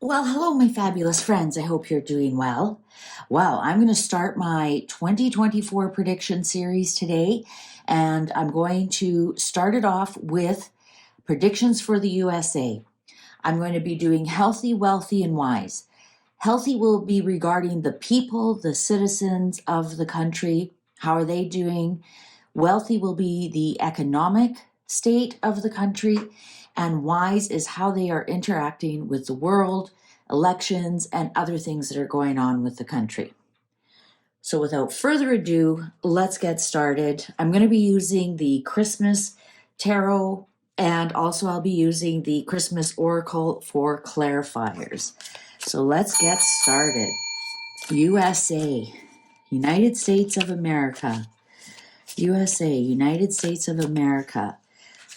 Well, hello, my fabulous friends. I hope you're doing well. Well, I'm going to start my 2024 prediction series today, and I'm going to start it off with predictions for the USA. I'm going to be doing healthy, wealthy, and wise. Healthy will be regarding the people, the citizens of the country. How are they doing? Wealthy will be the economic state of the country, and wise is how they are interacting with the world, elections, and other things that are going on with the country. So without further ado, let's get started. I'm going to be using the Christmas Tarot, and also I'll be using the Christmas Oracle for clarifiers. So let's get started. USA, United States of America. USA, United States of America.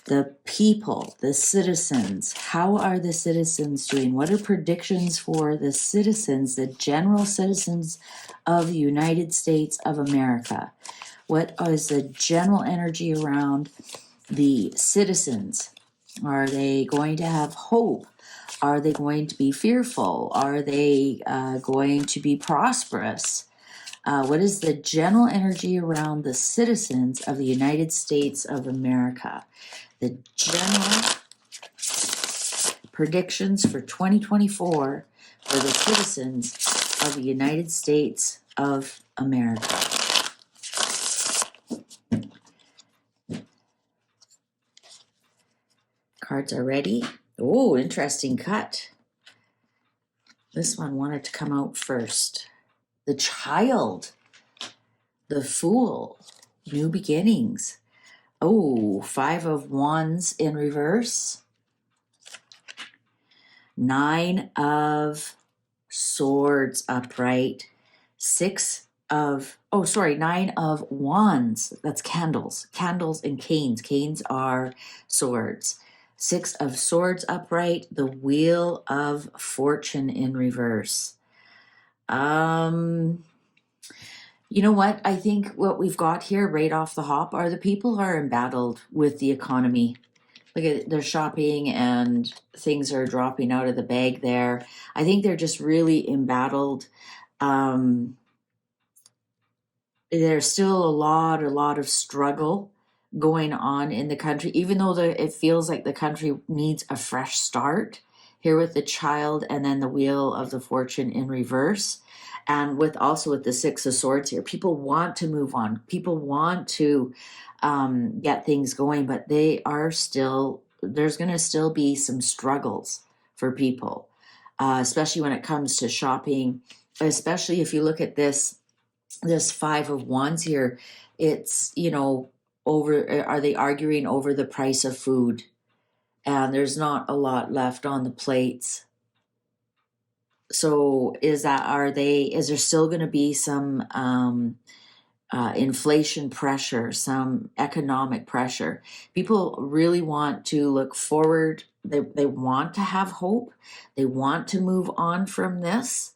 The people, the citizens, how are the citizens doing? What are predictions for the citizens, the general citizens of the United States of America? What is the general energy around the citizens? Are they going to have hope? Are they going to be fearful? Are they going to be prosperous? What is the general energy around the citizens of the United States of America? The general predictions for 2024 for the citizens of the United States of America. Cards are ready. Oh, interesting cut. This one wanted to come out first. The Child, the Fool, New Beginnings. Oh, 5 of Wands in reverse. 9 of Swords upright. 9 of Wands. That's candles. Candles and canes. Canes are swords. 6 of Swords upright. The Wheel of Fortune in reverse. You know what? I think what we've got here right off the hop are the people are embattled with the economy. Look at they're shopping and things are dropping out of the bag there. I think they're just really embattled. There's still a lot of struggle going on in the country, even though it feels like the country needs a fresh start here with the Child and then the Wheel of the Fortune in reverse. And with the 6 of Swords here, people want to move on. People want to get things going, but there's going to still be some struggles for people, especially when it comes to shopping, especially if you look at this 5 of Wands here. It's, are they arguing over the price of food? And there's not a lot left on the plates. So is there still going to be some inflation pressure, some economic pressure? People really want to look forward. They want to have hope. They want to move on from this.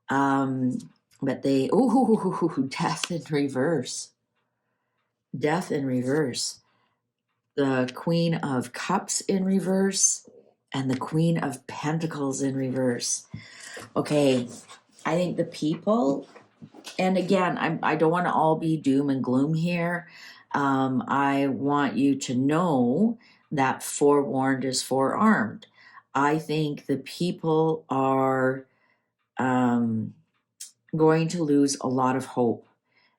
But death in reverse. Death in reverse. The Queen of Cups in reverse and the Queen of Pentacles in reverse. Okay, I think the people, and again, I don't want to all be doom and gloom here. I want you to know that forewarned is forearmed. I think the people are going to lose a lot of hope.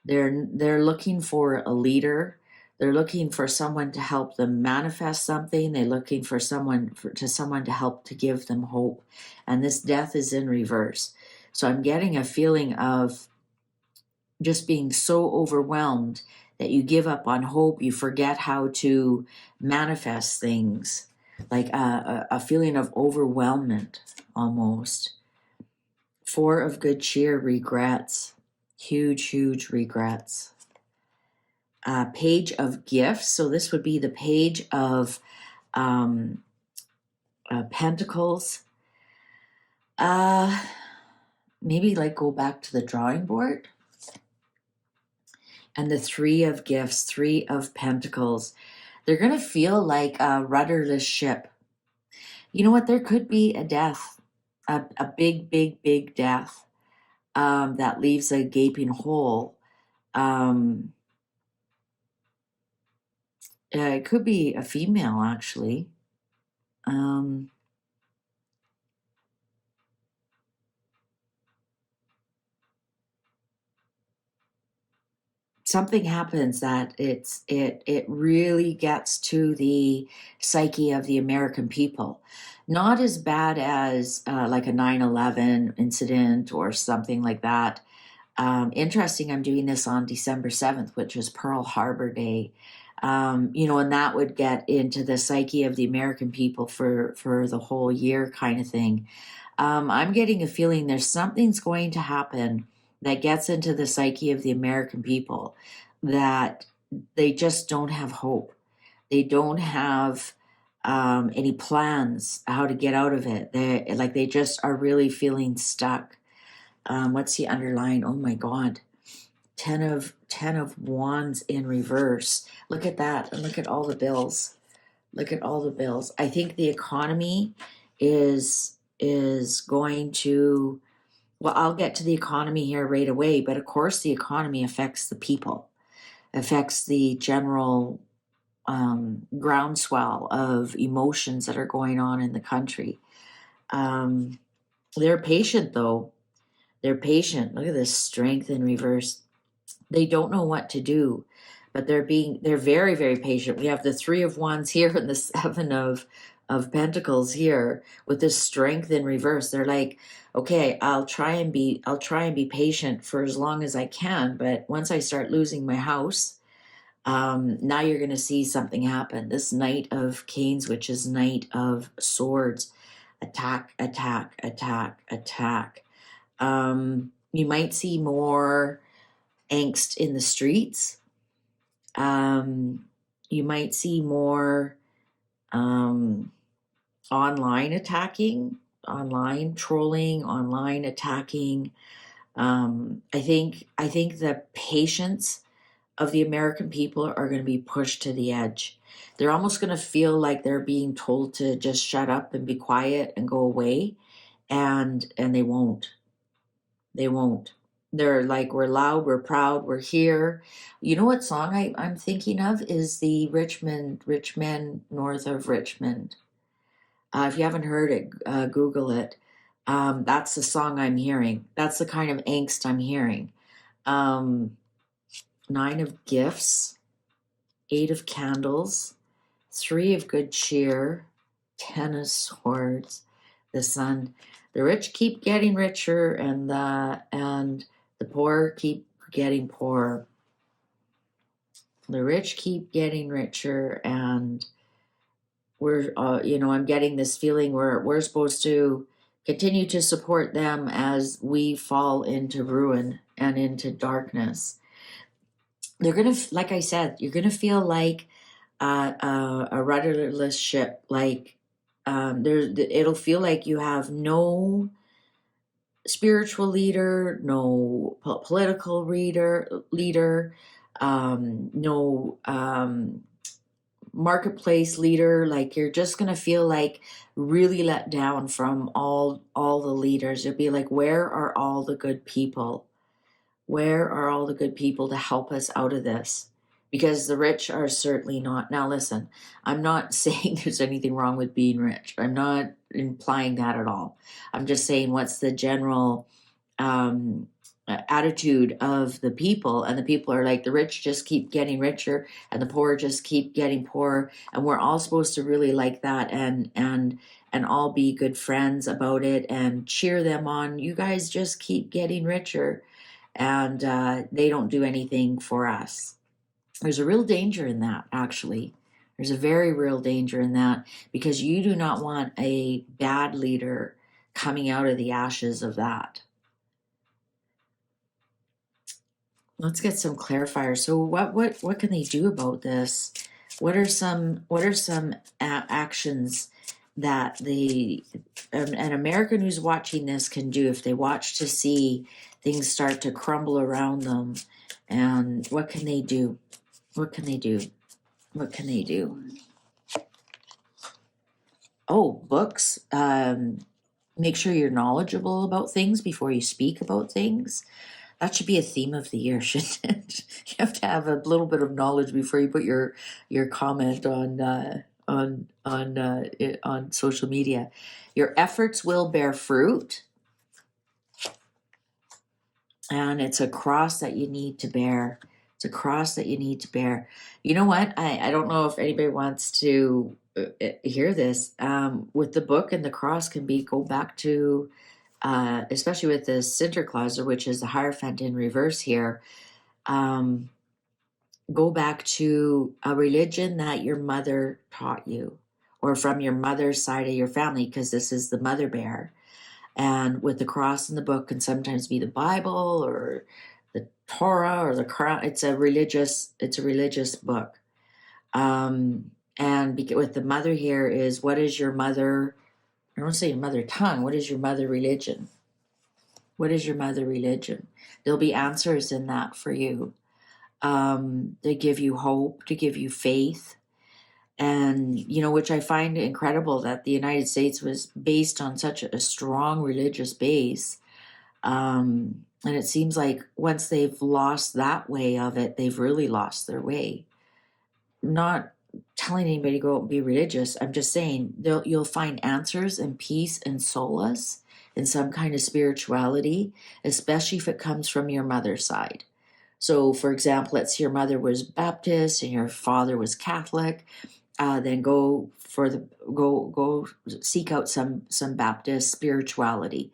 They're looking for a leader. They're looking for someone to help them manifest something. They're looking for someone to help to give them hope. And this Death is in reverse. So I'm getting a feeling of just being so overwhelmed that you give up on hope. You forget how to manifest things, like a feeling of overwhelmment almost. 4 of Good Cheer, regrets. Huge regrets. Page of Gifts. So this would be the Page of Pentacles. Maybe go back to the drawing board. And the 3 of Gifts, 3 of Pentacles. They're going to feel like a rudderless ship. You know what? There could be a death a big, big, big death that leaves a gaping hole. It could be a female, actually. Um, Something happens that it really gets to the psyche of the American people. Not as bad as like a 9/11 incident or something like that. Interesting, I'm doing this on December 7th, which is Pearl Harbor Day. And that would get into the psyche of the American people for the whole year kind of thing. I'm getting a feeling there's something's going to happen that gets into the psyche of the American people that they just don't have hope. They don't have any plans how to get out of it. They just are really feeling stuck. What's the underlying? Oh my God. 10 of wands in reverse. Look at that. And look at all the bills. Look at all the bills. I think the economy is going to, well, I'll get to the economy here right away, but of course the economy affects the people, affects the general groundswell of emotions that are going on in the country. They're patient though. They're patient. Look at this strength in reverse. They don't know what to do, but they're very, very patient. We have the 3 of Wands here and the 7 of Pentacles here with this strength in reverse. They're like, okay, I'll try and be patient for as long as I can, but once I start losing my house, now you're going to see something happen. This Knight of Canes, which is Knight of Swords, attack, attack, attack, attack. You might see more angst in the streets. You might see more online attacking, online trolling, online attacking. I think the patience of the American people are going to be pushed to the edge. They're almost going to feel like they're being told to just shut up and be quiet and go away, and they won't. They won't. They're like, we're loud, we're proud, we're here. You know what song I'm thinking of is the Rich Men North of Richmond. If you haven't heard it, Google it. That's the song I'm hearing. That's the kind of angst I'm hearing. 9 of Gifts, 8 of Candles, 3 of Good Cheer, 10 of Swords, the Sun. The rich keep getting richer, and the poor keep getting poorer. The rich keep getting richer, and we're, I'm getting this feeling we're supposed to continue to support them as we fall into ruin and into darkness. They're gonna, like I said, you're gonna feel like a rudderless ship. Like it'll feel like you have no spiritual leader, no political leader, no marketplace leader. Like you're just gonna feel like really let down from all the leaders. You'll be like, where are all the good people? Where are all the good people to help us out of this? Because the rich are certainly not. Now, listen, I'm not saying there's anything wrong with being rich. I'm not implying that at all. I'm just saying what's the general attitude of the people. And the people are like, the rich just keep getting richer and the poor just keep getting poorer. And we're all supposed to really like that and all be good friends about it and cheer them on. You guys just keep getting richer. And they don't do anything for us. There's a real danger in that, actually. There's a very real danger in that because you do not want a bad leader coming out of the ashes of that. Let's get some clarifiers. So what can they do about this? What are some actions that an American who's watching this can do if they watch to see things start to crumble around them? And what can they do? What can they do? What can they do? Oh, books. Make sure you're knowledgeable about things before you speak about things. That should be a theme of the year, shouldn't it? You have to have a little bit of knowledge before you put your comment on social media. Your efforts will bear fruit, and it's a cross that you need to bear. It's a cross that you need to bear. You know what? I don't know if anybody wants to hear this. With the book and the cross can be go back to, especially with the center clause, which is the Hierophant in reverse here. Go back to a religion that your mother taught you, or from your mother's side of your family, because this is the mother bear. And with the cross in the book can sometimes be the Bible or the Torah or the Quran. It's a religious book. And with the mother here is, what is your mother? I don't say your mother tongue. What is your mother religion? What is your mother religion? There'll be answers in that for you. They give you hope, to give you faith. And, which I find incredible that the United States was based on such a strong religious base. And it seems like once they've lost that way of it, they've really lost their way. I'm not telling anybody to go out and be religious. I'm just saying you'll find answers and peace and solace in some kind of spirituality, especially if it comes from your mother's side. So, for example, let's say your mother was Baptist and your father was Catholic. Then go seek out some Baptist spirituality,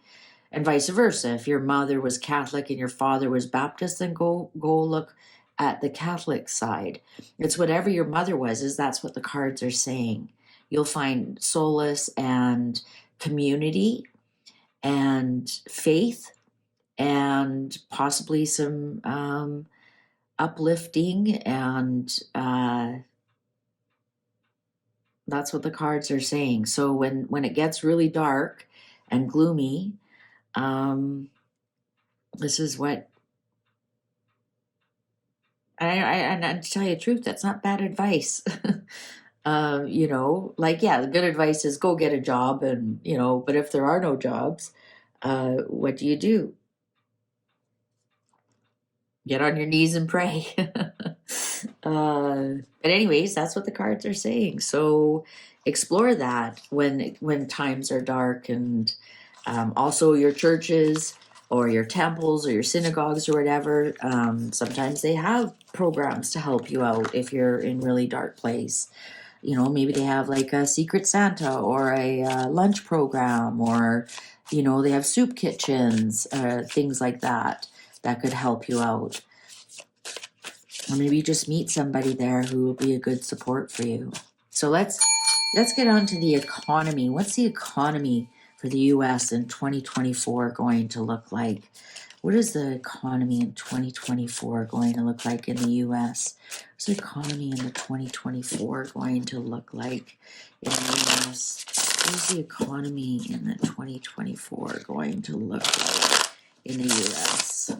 and vice versa. If your mother was Catholic and your father was Baptist, then go look at the Catholic side. It's whatever your mother was. That's what the cards are saying. You'll find solace and community and faith and possibly some uplifting, and that's what the cards are saying. So when it gets really dark and gloomy, this is what and to tell you the truth, that's not bad advice. The good advice is go get a job, and but if there are no jobs, what do? Get on your knees and pray. But anyways, that's what the cards are saying. So explore that when times are dark, and also your churches or your temples or your synagogues or whatever. Sometimes they have programs to help you out if you're in really dark place. Maybe they have like a Secret Santa or a lunch program, or they have soup kitchens, things like that could help you out. Or maybe you just meet somebody there who will be a good support for you. So let's get on to the economy. What's the economy for the U.S. in 2024 going to look like? What is the economy in 2024 going to look like in the U.S.? What's the economy in the 2024 going to look like in the U.S.? What is the economy in the 2024 going to look like in the U.S.?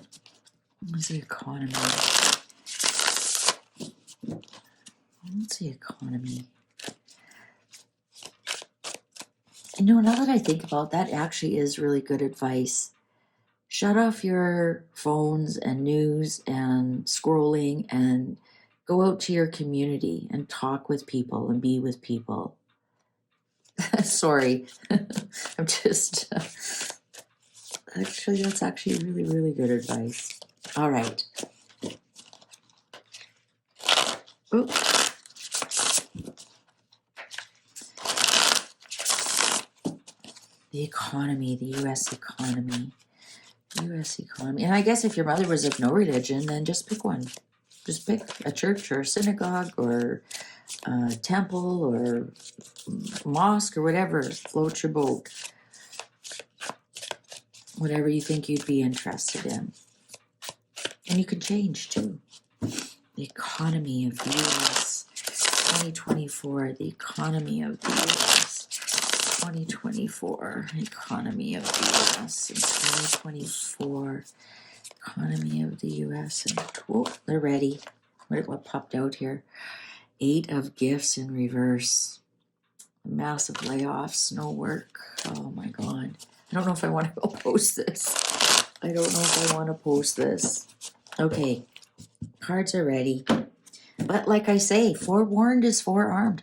What's the economy? What's the economy? Now that I think about that, actually is really good advice. Shut off your phones and news and scrolling, and go out to your community and talk with people and be with people. Sorry, I'm just... Actually, that's actually really, really good advice. All right. Oh. The economy, the U.S. economy. U.S. economy. And I guess if your mother was of no religion, then just pick one. Just pick a church or a synagogue or a temple or mosque or whatever. Float your boat. Whatever you think you'd be interested in. And you can change too. The economy of the U.S. 2024. The economy of the U.S. 2024. Economy of the U.S. in 2024. Economy of the U.S. and they're ready. What popped out here? 8 of Gifts in reverse. Massive layoffs, no work. Oh my God. I don't know if I want to go post this. I don't know if I want to post this. Okay, cards are ready. But like I say, forewarned is forearmed.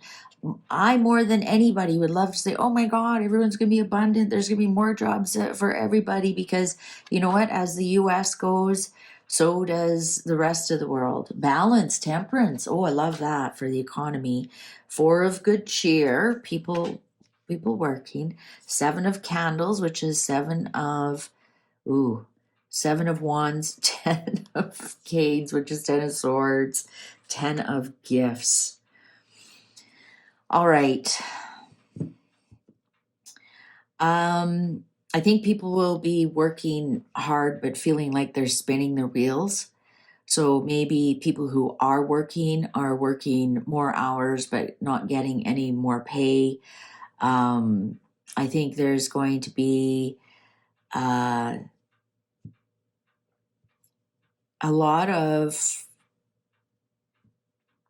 I, more than anybody, would love to say, oh my God, everyone's going to be abundant. There's going to be more jobs for everybody because you know what? As the US goes, so does the rest of the world. Balance, temperance. Oh, I love that for the economy. Four of good cheer, people working. Seven of candles, which is seven of wands, 10 of canes, which is 10 of swords, 10 of gifts. All right. I think people will be working hard but feeling like they're spinning their wheels. So maybe people who are working more hours but not getting any more pay. I think there's going to be a lot of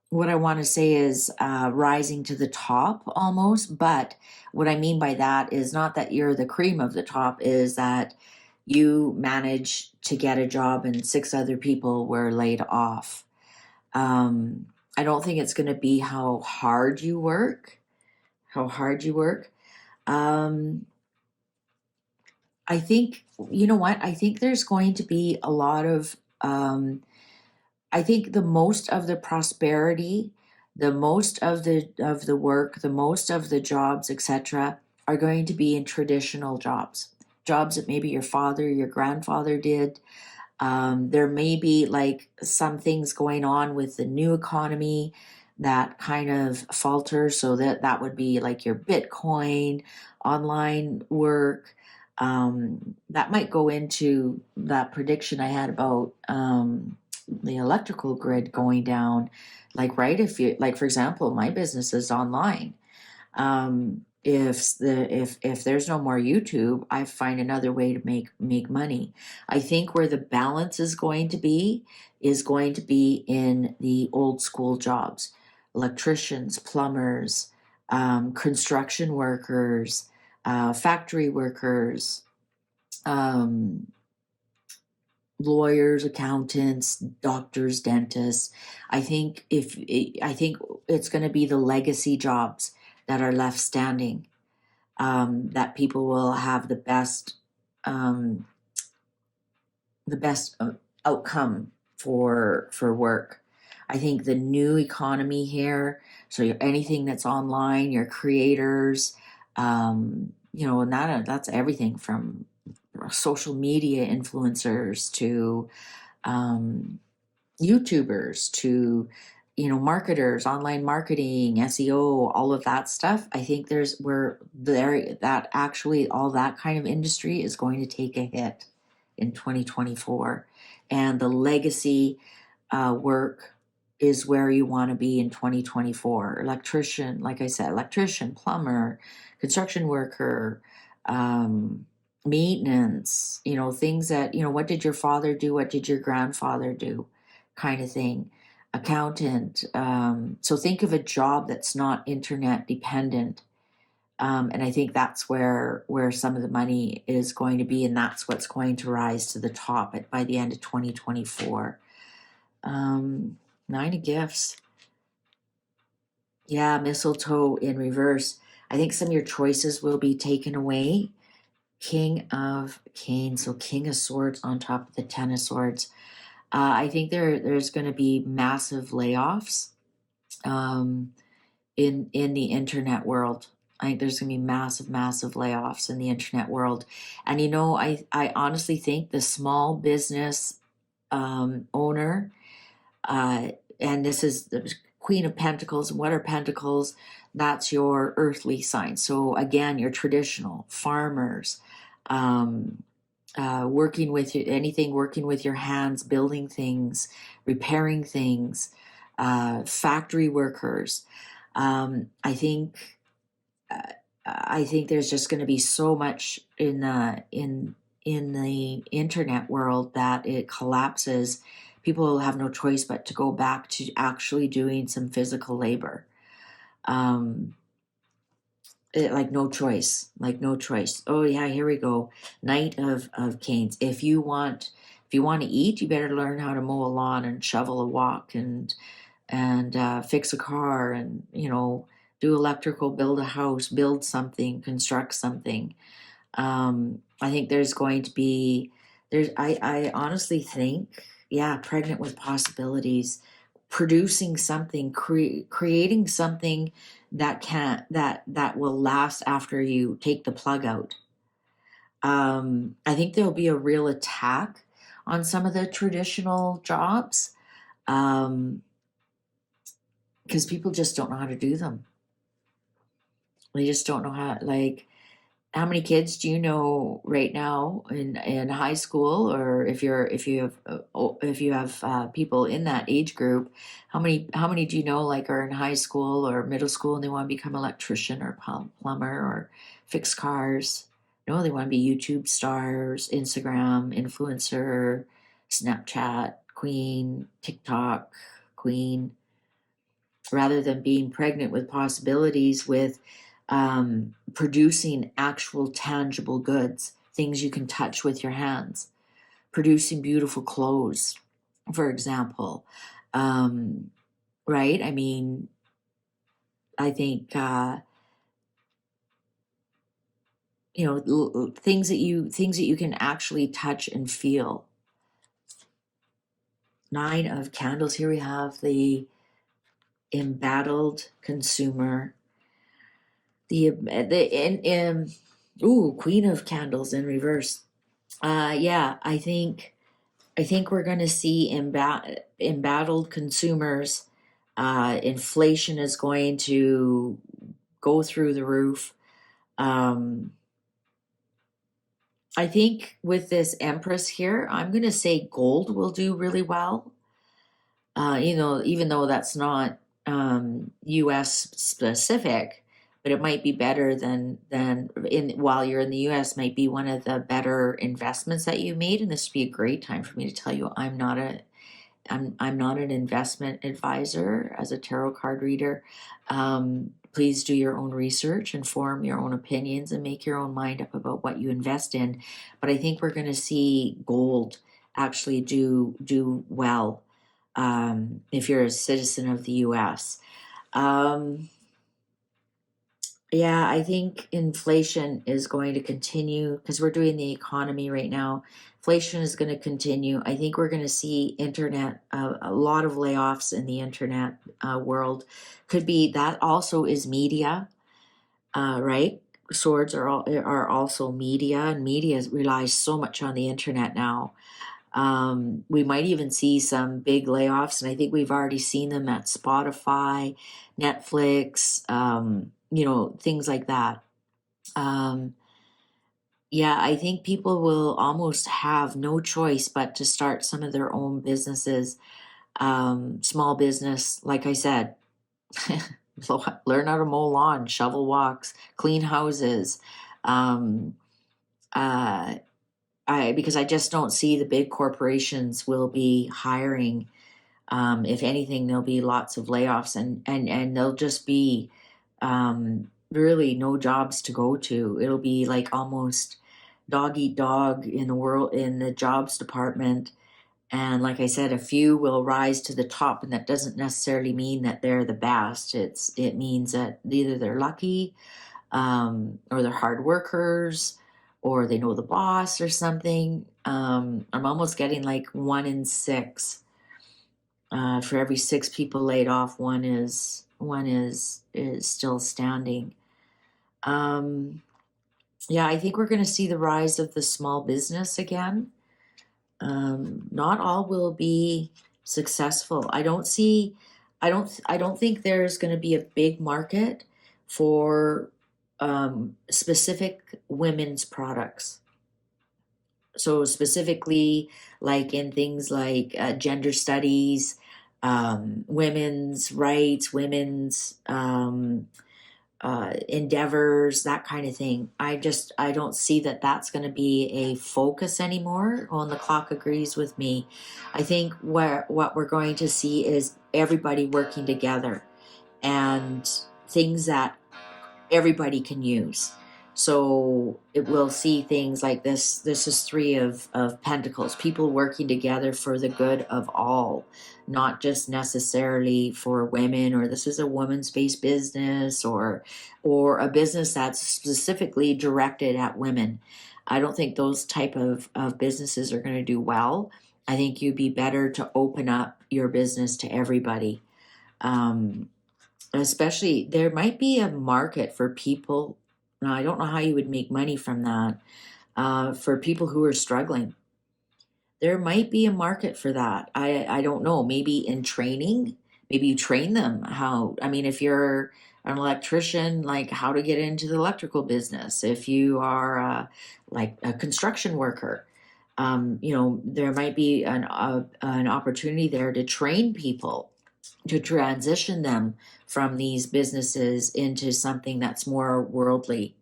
what I want to say is rising to the top almost. But what I mean by that is not that you're the cream of the top, is that you managed to get a job and six other people were laid off. I don't think it's going to be how hard you work. I think, you know what? I think there's going to be a lot of I think the most of the prosperity, the most of the work, the most of the jobs, etc., are going to be in traditional jobs. Jobs that maybe your father, your grandfather did. There may be like some things going on with the new economy that kind of falter. So that would be like your Bitcoin, online work. That might go into that prediction I had about the electrical grid going down. Like, right, if you like, for example, my business is online. If there's no more YouTube, I find another way to make money. I think where the balance is going to be in the old school jobs, electricians, plumbers, construction workers, factory workers, um, lawyers, accountants, doctors, dentists. I think it's going to be the legacy jobs that are left standing, that people will have um, the best outcome for work. I think the new economy here, so anything that's online, your creators, and that's everything from social media influencers to YouTubers to marketers, online marketing, SEO, all of that stuff. I think that actually all that kind of industry is going to take a hit in 2024, and the legacy work is where you want to be in 2024. Electrician, like I said, electrician, plumber, construction worker, maintenance, things that, what did your father do? What did your grandfather do? Kind of thing. Accountant. So think of a job that's not internet dependent. And I think that's where some of the money is going to be, and that's what's going to rise to the top by the end of 2024. Nine of gifts. Yeah, mistletoe in reverse. I think some of your choices will be taken away. King of canes, so King of Swords on top of the Ten of Swords. I think there's going to be massive layoffs in the internet world. I think there's going to be massive layoffs in the internet world. And I honestly think the small business owner, and this is the Queen of Pentacles. And what are Pentacles? That's your earthly sign. So again, your traditional farmers, working with your hands, building things, repairing things, factory workers. I think there's just going to be so much in the internet world that it collapses. People will have no choice but to go back to actually doing some physical labor. like no choice, Oh yeah, here we go. Knight of Canes. If you want to eat, you better learn how to mow a lawn and shovel a walk and fix a car and do electrical, build a house, build something, construct something. I think there's going to be there's I honestly think, yeah, pregnant with possibilities, producing something, creating something that can that will last after you take the plug out. I think there'll be a real attack on some of the traditional jobs, because people just don't know how to do them. They just don't know how, like, how many kids do you know right now in high school, or if you have people in that age group, how many do you know, like, are in high school or middle school and they want to become electrician or plumber or fix cars? No, they want to be YouTube stars, Instagram influencer, Snapchat queen, TikTok queen, rather than being pregnant with possibilities, with producing actual tangible goods, things you can touch with your hands, producing beautiful clothes, for example. Right? I mean, I think, things that you can actually touch and feel. Nine of Candles. Here we have the embattled consumer. Queen of Candles in reverse. Yeah, I think we're going to see embattled consumers. Inflation is going to go through the roof. I think with this Empress here, I'm going to say gold will do really well. Even though that's not U.S. specific, but it might be better while you're in the U.S. might be one of the better investments that you made. And this would be a great time for me to tell you I'm not an investment advisor as a tarot card reader. Please do your own research and form your own opinions and make your own mind up about what you invest in. But I think we're going to see gold actually do well, if you're a citizen of the U.S. Yeah, I think inflation is going to continue because we're doing the economy right now. Inflation is going to continue. I think we're going to see internet, a lot of layoffs in the internet world. Could be that also is media, right? Swords are also media, and media relies so much on the internet now. We might even see some big layoffs, and I think we've already seen them at Spotify, Netflix, things like that. Yeah, I think people will almost have no choice but to start some of their own businesses, small business, like I said, learn how to mow lawn, shovel walks, clean houses. Um, uh, because I just don't see the big corporations will be hiring. If anything, there'll be lots of layoffs, and there'll just be really no jobs to go to. It'll be like almost dog eat dog in the jobs department. And like I said, a few will rise to the top, and that doesn't necessarily mean that they're the best. It means that either they're lucky, or they're hard workers, or they know the boss or something. I'm almost getting like 1 in 6. For every 6 people laid off, one is still standing. Yeah, I think we're going to see the rise of the small business again. Not all will be successful. I don't think there's going to be a big market for specific women's products. So specifically, like in things like gender studies, women's rights, women's endeavors, that kind of thing. I don't see that that's going to be a focus anymore. Well, and the clock agrees with me. I think what we're going to see is everybody working together, and things that everybody can use. So it will see things like this. This is three of pentacles, people working together for the good of all, not just necessarily for women, or this is a women's-based business, or a business that's specifically directed at women. I don't think those type of businesses are going to do well. I think you'd be better to open up your business to everybody. Especially, there might be a market for people. Now, I don't know how you would make money from that. For people who are struggling, there might be a market for that. I don't know. Maybe in training, maybe you train them how. I mean, if you're an electrician, like how to get into the electrical business. If you are like a construction worker, there might be an opportunity there to train people, to transition them from these businesses into something that's more worldly,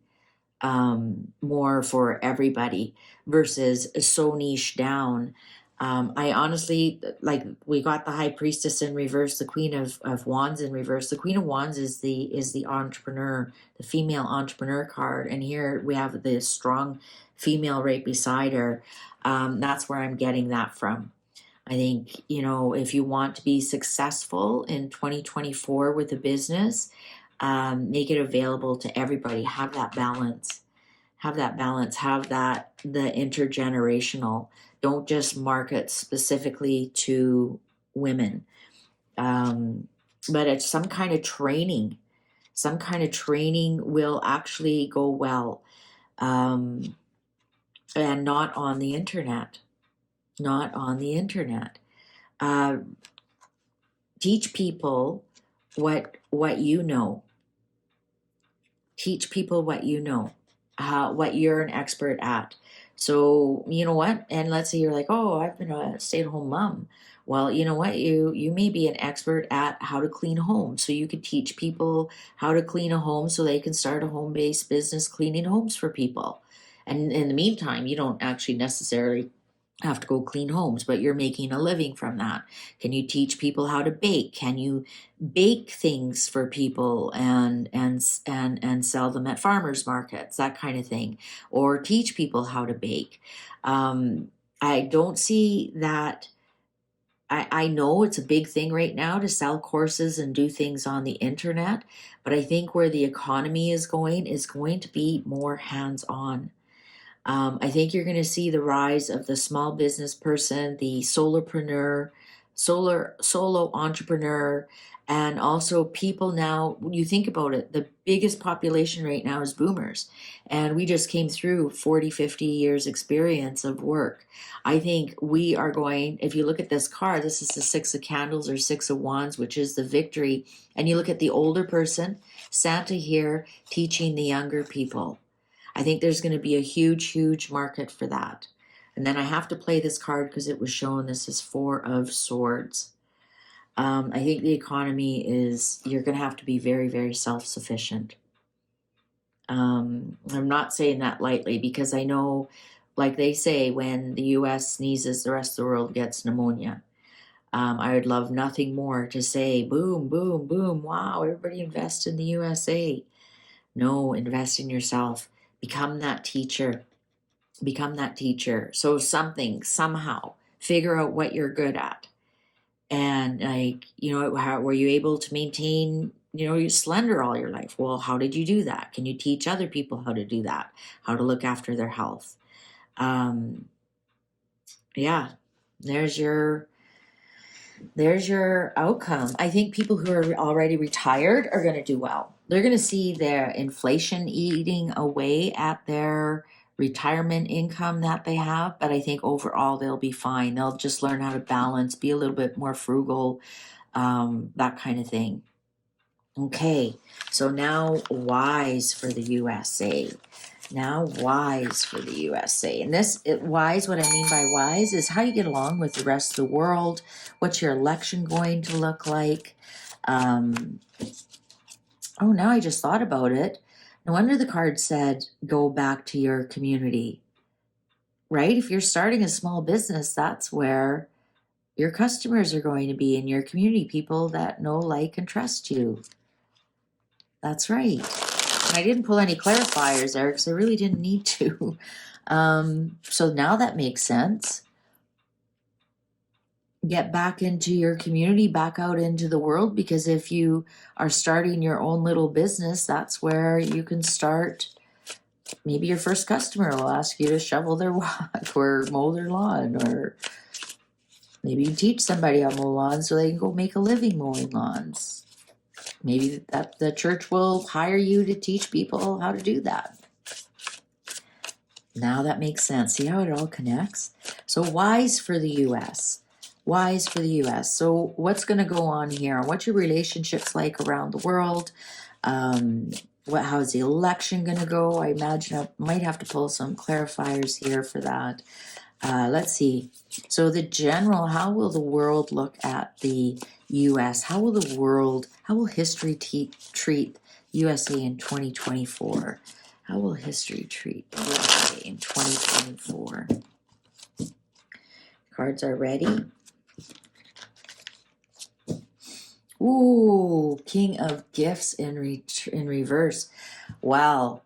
more for everybody, versus so niche down. I honestly, like, we got the High Priestess in reverse, the Queen of Wands in reverse. The Queen of Wands is the entrepreneur, the female entrepreneur card, and here we have the strong female right beside her. That's where I'm getting that from. I think, if you want to be successful in 2024 with a business, make it available to everybody. Have that balance. Have the intergenerational. Don't just market specifically to women. But it's some kind of training. Some kind of training will actually go well. And not on the internet. Not on the internet. Teach people what you know. Teach people what you know, what you're an expert at. So you know what? And let's say you're like, oh, I've been a stay-at-home mom. Well, you know what? You may be an expert at how to clean homes. So you could teach people how to clean a home so they can start a home-based business cleaning homes for people. And in the meantime, you don't actually necessarily have to go clean homes, but you're making a living from that. Can you teach people how to bake? Can you bake things for people and sell them at farmers markets, that kind of thing, or teach people how to bake? I don't see that. I know it's a big thing right now to sell courses and do things on the internet, but I think where the economy is going to be more hands-on. I think you're going to see the rise of the small business person, the solopreneur, solo entrepreneur, and also people now. When you think about it, the biggest population right now is boomers, and we just came through 40, 50 years experience of work. I think we are going, if you look at this card, this is the Six of Candles or Six of Wands, which is the victory, and you look at the older person, Santa here teaching the younger people. I think there's going to be a huge, huge market for that. And then I have to play this card because it was shown. This is Four of Swords. I think the economy is, you're going to have to be very, very self-sufficient. I'm not saying that lightly because I know, like they say, when the U.S. sneezes, the rest of the world gets pneumonia. I would love nothing more to say, boom, boom, boom, wow, everybody invest in the USA. No, invest in yourself. Become that teacher. Become that teacher. So somehow, figure out what you're good at. And how were you able to maintain, you're slender all your life? Well, how did you do that? Can you teach other people how to do that? How to look after their health? Yeah, there's your outcome. I think people who are already retired are going to do well. They're going to see their inflation eating away at their retirement income that they have, but I think overall they'll be fine. They'll just learn how to balance, be a little bit more frugal, that kind of thing. Okay, so now wise for the USA. Now wise for the USA. And wise, what I mean by wise is how you get along with the rest of the world. What's your election going to look like? Now I just thought about it. No wonder the card said, go back to your community, right? If you're starting a small business, that's where your customers are going to be in your community, people that know, like, and trust you. That's right. And I didn't pull any clarifiers there because I really didn't need to. So now that makes sense. Get back into your community, back out into the world, because if you are starting your own little business, that's where you can start. Maybe your first customer will ask you to shovel their walk or mow their lawn, or maybe you teach somebody how to mow lawns so they can go make a living mowing lawns. Maybe that the church will hire you to teach people how to do that. Now that makes sense. See how it all connects? So wise for the US. Wise for the US. So what's going to go on here? What's your relationships like around the world? How's the election going to go? I imagine I might have to pull some clarifiers here for that. Let's see. So the general, how will the world look at the US? How will history treat USA in 2024? How will history treat USA in 2024? Cards are ready. Ooh, King of Gifts in reverse. Wow.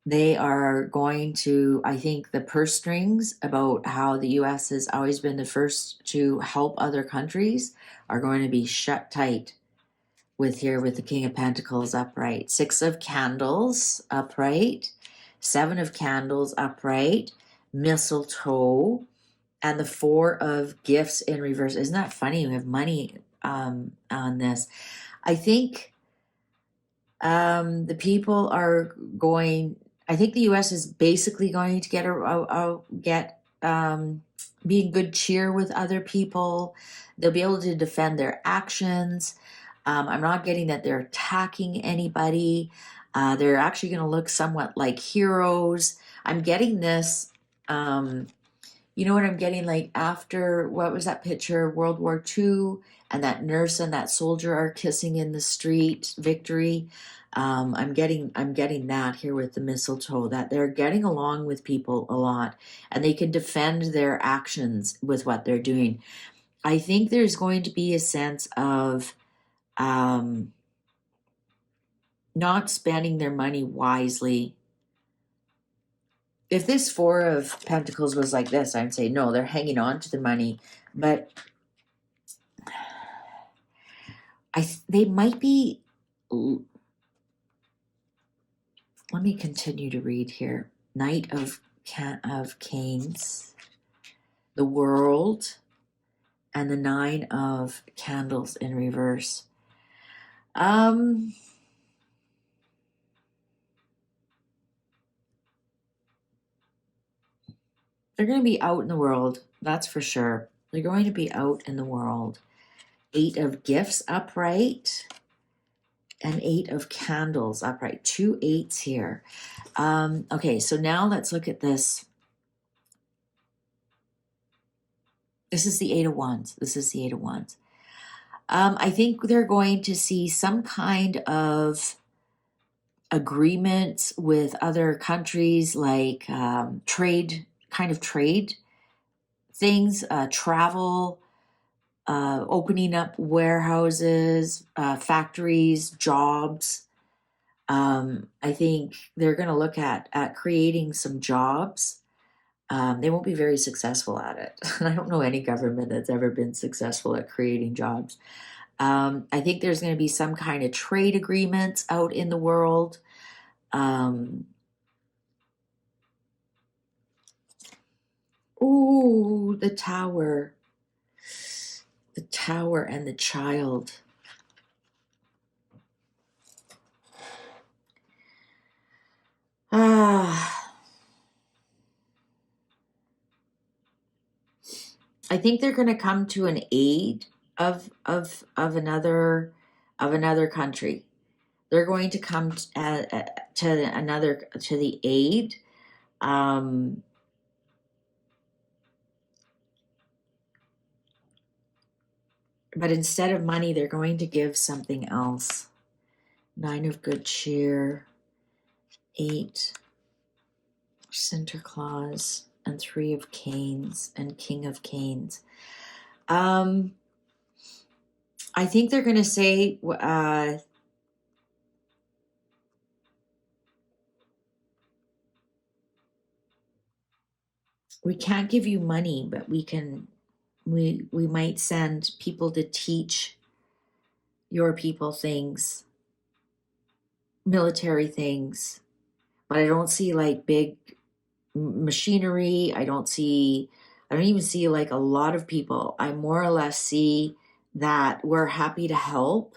They are going to, I think, the purse strings about how the US has always been the first to help other countries are going to be shut tight with the King of Pentacles upright. 6 of Candles upright. 7 of Candles upright. Mistletoe. And the 4 of Gifts in reverse. Isn't that funny? We have money on this. I think the people are going... I think the U.S. is basically going to get be in good cheer with other people. They'll be able to defend their actions. I'm not getting that they're attacking anybody. They're actually going to look somewhat like heroes. I'm getting this. You know what I'm getting? Like after, what was that picture? World War II, and that nurse and that soldier are kissing in the street. Victory. I'm getting that here with the mistletoe, that they're getting along with people a lot, and they can defend their actions with what they're doing. I think there's going to be a sense of not spending their money wisely. If this 4 of Pentacles was like this, I'd say no, they're hanging on to the money, but they might be. Let me continue to read here. Knight of Canes, the World, and the 9 of Candles in reverse. They're going to be out in the world, that's for sure. They're going to be out in the world. 8 of Gifts upright and 8 of Candles upright. 2 8s here. Okay, so now let's look at this. This is the 8 of Wands. This is the 8 of Wands. I think they're going to see some kind of agreements with other countries, like trade things, travel, opening up warehouses, factories, jobs. I think they're going to look at creating some jobs. They won't be very successful at it. I don't know any government that's ever been successful at creating jobs. I think there's going to be some kind of trade agreements out in the world. Ooh, the Tower. The Tower and the Child. I think they're going to come to an aid of another country. They're going to come to the aid. But instead of money, they're going to give something else. 9 of Good Cheer, 8 Center Clause, and 3 of Canes and King of Canes. I think they're going to say, we can't give you money, but we might send people to teach your people things, military things, but I don't see like big machinery. I don't even see like a lot of people. I more or less see that we're happy to help,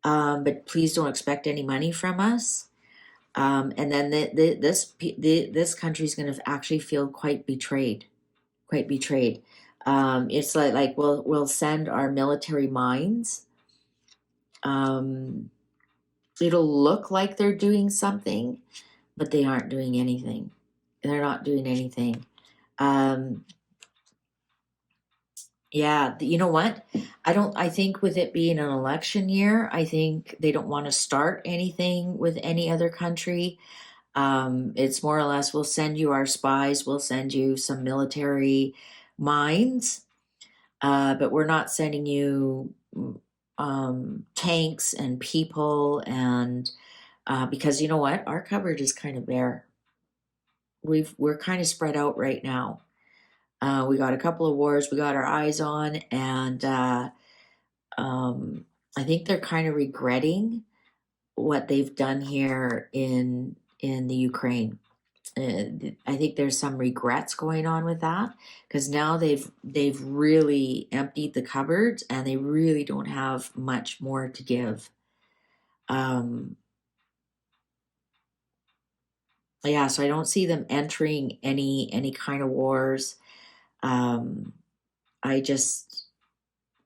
but please don't expect any money from us. And then this country is going to actually feel quite betrayed, quite betrayed. It's like we'll send our military minds. It'll look like they're doing something, but they aren't doing anything. They're not doing anything. Yeah, you know what? I think with it being an election year, I think they don't want to start anything with any other country. It's more or less, we'll send you our spies, we'll send you some military minds, but we're not sending you tanks and people, and because you know what? Our cupboard is kind of bare. We're kind of spread out right now. We got a couple of wars we got our eyes on, and I think they're kind of regretting what they've done here in the Ukraine. I think there's some regrets going on with that, because now they've really emptied the cupboards and they really don't have much more to give. Yeah, so I don't see them entering any kind of wars. I just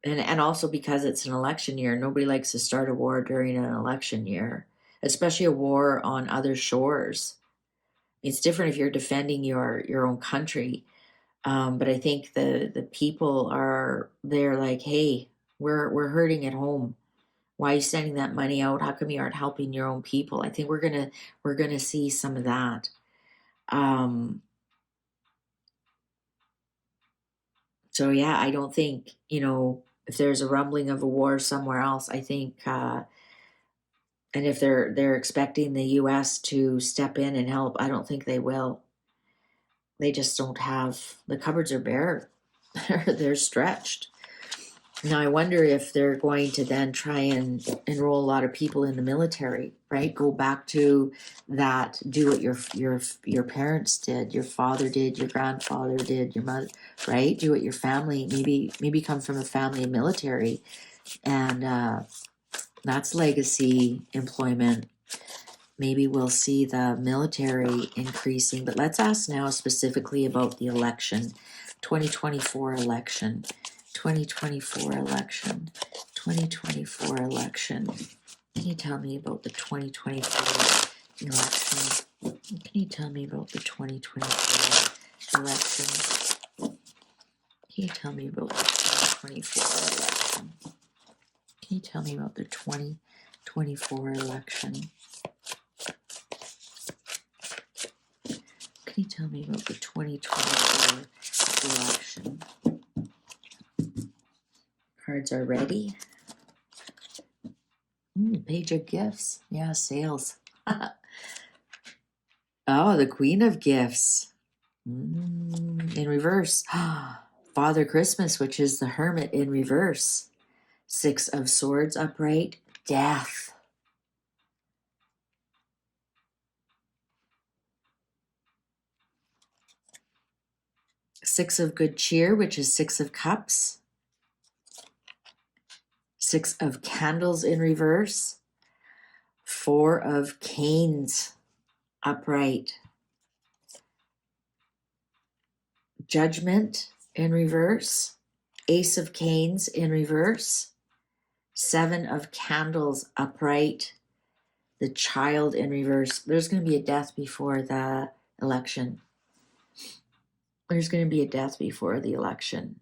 and also because it's an election year, nobody likes to start a war during an election year, especially a war on other shores. It's different if you're defending your own country, but I think the people they're like, hey, we're hurting at home. Why are you sending that money out? How come you aren't helping your own people? I think we're gonna see some of that. So yeah, I don't think, if there's a rumbling of a war somewhere else, I think, and if they're expecting the U.S. to step in and help, I don't think they will. They just don't have, the cupboards are bare. They're stretched. Now I wonder if they're going to then try and enroll a lot of people in the military, right? Go back to that, do what your parents did, your father did, your grandfather did, your mother, right? Do what your family, maybe come from a family of military, and that's legacy employment. Maybe we'll see the military increasing, but let's ask now specifically about the election, 2024 election. 2024 election. 2024 election. Can you tell me about the 2024 election? Can you tell me about the 2024 election? Can you tell me about the 2024 election? Can you tell me about the 2024 election? Can you tell me about the 2024 election? Cards are ready. Page of gifts. Yeah, sales. Oh, the Queen of Gifts. In reverse. Father Christmas, which is the Hermit in reverse. Six of Swords upright. Death. Six of Good Cheer, which is Six of Cups. Six of Candles in reverse. Four of Canes upright. Judgment in reverse. Ace of Canes in reverse. Seven of Candles upright. The Child in reverse. There's going to be a death before the election. There's going to be a death before the election.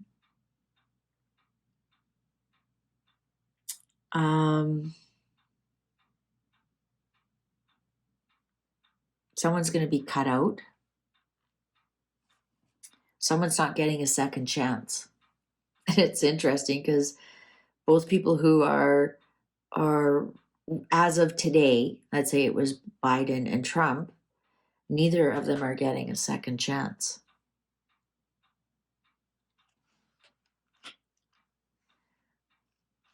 Someone's going to be cut out. Someone's not getting a second chance. And it's interesting because both people who are as of today, let's say it was Biden and Trump, neither of them are getting a second chance.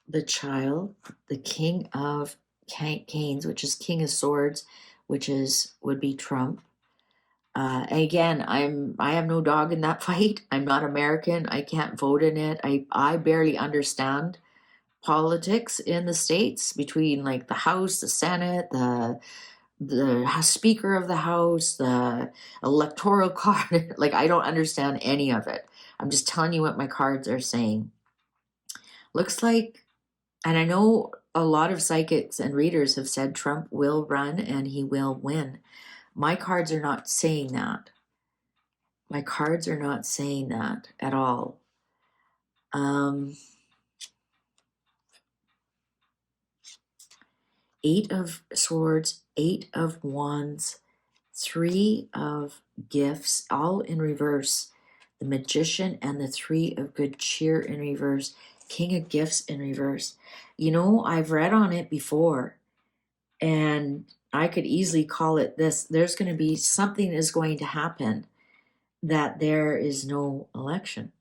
the child, the king of canes, which is king of swords, would be Trump. Again, I have no dog in that fight. I'm not American. I can't vote in it. I barely understand politics in the States between like the House, the Senate, the Speaker of the House, the electoral card. Like, I don't understand any of it. I'm just telling you what my cards are saying. Looks like, and I know a lot of psychics and readers have said Trump will run and he will win. My cards are not saying that. My cards are not saying that at all. Eight of Swords, Eight of Wands, Three of Gifts, all in reverse. The Magician and the Three of Good Cheer in reverse. King of Gifts in reverse. You know, I've read on it before, and I could easily call it this. There's going to be something is going to happen that there is no election.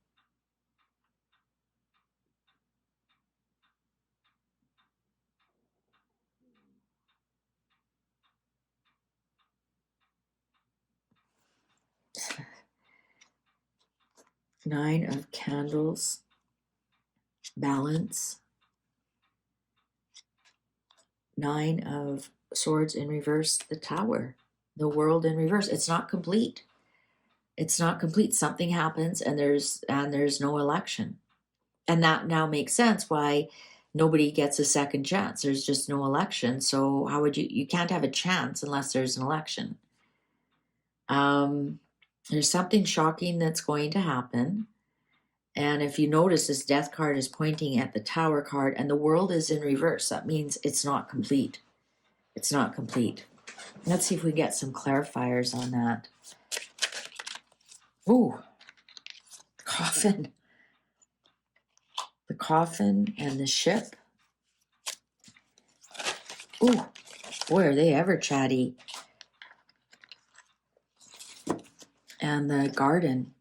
Nine of Candles, Balance. Nine of Swords in reverse, the Tower, the World in reverse. It's not complete. It's not complete. Something happens and there's no election. And that now makes sense why nobody gets a second chance. There's just no election. So how would you can't have a chance unless there's an election. There's something shocking that's going to happen. And if you notice, this Death card is pointing at the Tower card and the World is in reverse. That means it's not complete. It's not complete. Let's see if we get some clarifiers on that. Ooh, Coffin. The Coffin and the Ship. Ooh, boy, are they ever chatty. And the Garden.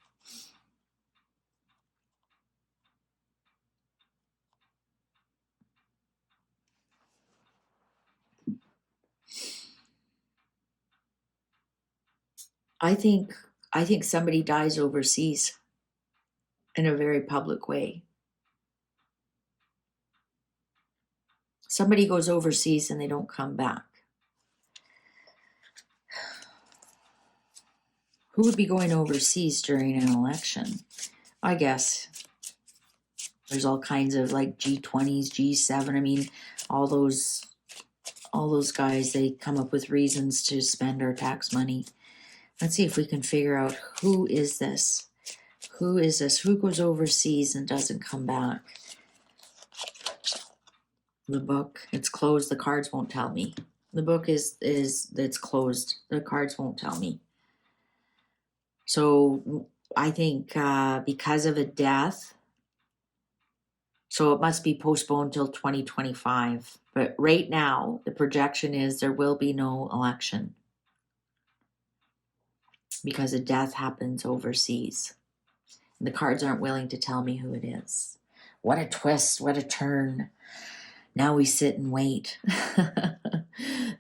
I think somebody dies overseas in a very public way. Somebody goes overseas and they don't come back. Who would be going overseas during an election? I guess there's all kinds of like G20s, G7. I mean, all those guys, they come up with reasons to spend our tax money. Let's see if we can figure out who is this? Who is this? Who goes overseas and doesn't come back? The book, it's closed. The cards won't tell me. The book is it's closed. The cards won't tell me. So I think because of a death, so it must be postponed till 2025. But right now, the projection is there will be no election because a death happens overseas. And the cards aren't willing to tell me who it is. What a twist, what a turn. Now we sit and wait.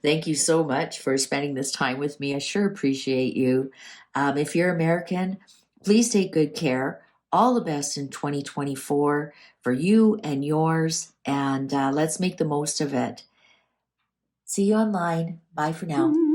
Thank you so much for spending this time with me. I sure appreciate you. If you're American, please take good care. All the best in 2024 for you and yours. And let's make the most of it. See you online. Bye for now.